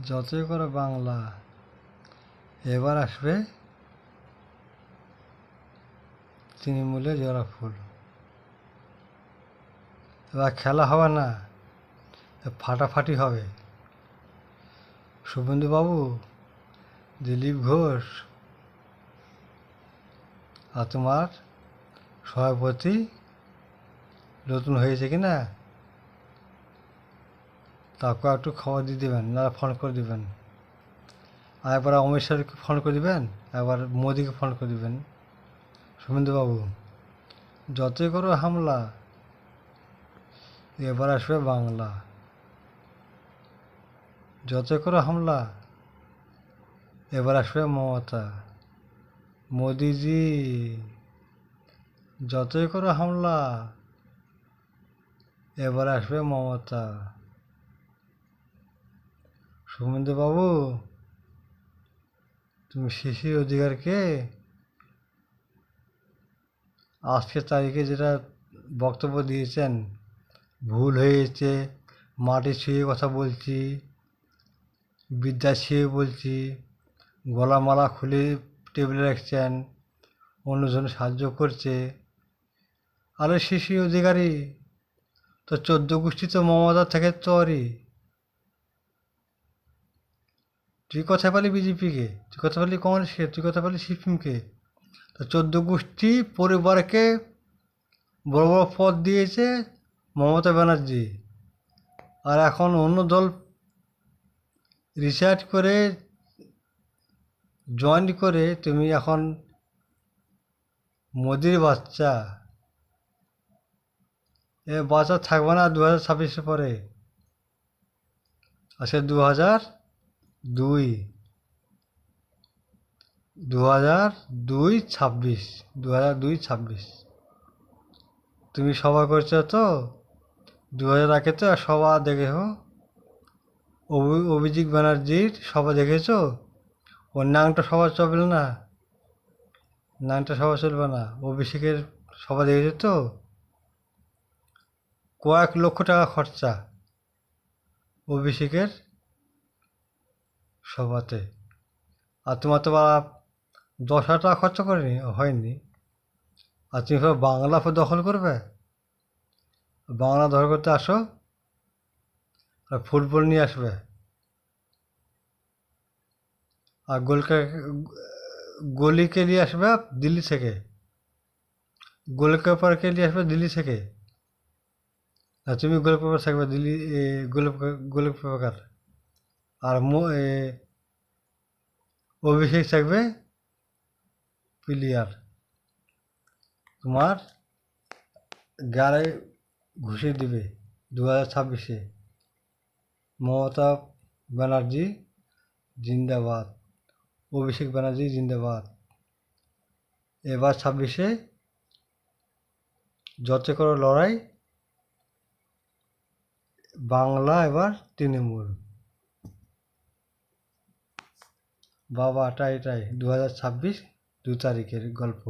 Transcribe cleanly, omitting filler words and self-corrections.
যতই করো বাংলা, এবার আসবে তৃণমূলে জোড়া ফুল। এবার খেলা হবে না, ফাটাফাটি হবে। শুভেন্দুবাবু, দিলীপ ঘোষ আর তোমার সভাপতি নতুন হয়েছে কি না, তাকে একটু খবর দিয়ে দেবেন, না ফোন করে দেবেন। আর একবার অমিত শাহকে ফোন করে দেবেন, একবার মোদিকে ফোন করে দেবেন। শুভেন্দুবাবু, যতই করো হামলা, এবার আসবে বাংলা। যতই করো হামলা, এবার আসবে মমতা। মোদিজি, যতই করো হামলা, এবার আসবে মমতা। শুভেন্দুবাবু, তুমি শিশির অধিকারকে আজকের তারিখে যেটা বক্তব্য দিয়েছেন, ভুল হয়েছে, মাটি ছুঁয়ে কথা বলছি, বিদ্যা ছুঁয়ে বলছি, গলামালা খুলে টেবিলে রাখছেন, অন্যজন সাহায্য করছে। আরে শিশির অধিকারী তো 14 গোষ্ঠী তো মমতা থেকে তরি। তুই কথা বলি বিজেপিকে, তুই কথা বলি কংগ্রেসকে, তুই কথা বলি সিপিএমকে। তো 14 গোষ্ঠী পরিবারকে বড় বড় পদ দিয়েছে মমতা ব্যানার্জি। আর এখন অন্য দল রিসার্চ করে জয়েন করে তুমি এখন মোদির বাচ্চা। এ বাচ্চা থাকবে না 2026 পরে। আছে 2002, 2002-26, 2002-26। তুমি সভা করছো তো 2000 আগে তো সভা দেখেছো, অভিজিৎ ব্যানার্জির সভা দেখেছো? ওর নাংটা সভা চলবে না, নাংটা সভা চলবে না। অভিষেকের সভা দেখেছো তো, কয়েক লক্ষ টাকা খরচা অভিষেকের সভাতে। আর তোমার তো বা 10,000 টাকা খরচা করেনি, হয়নি। আর তুমি সব বাংলা দখল করবে? বাংলা দখল করতে আসো আর ফুটবল নিয়ে আসবে, আর গলিকে নিয়ে আসবে দিল্লি থেকে, গোলকিপারকে নিয়ে আসবে দিল্লি থেকে। আর তুমি গোলকিপার থাকবে দিল্লি, গোলকিপার। আর অভিষেক থাকবে প্লেয়ার। তোমার গাড়ি ঘুষে দিবে 2026-এ। মমতা ব্যানার্জি জিন্দাবাদ, অভিষেক ব্যানার্জি জিন্দাবাদ। এবার 26-এ যত করো লড়াই, বাংলা এবার তৃণমূল। বাবা, এটাই 2026 2 তারিখের গল্প।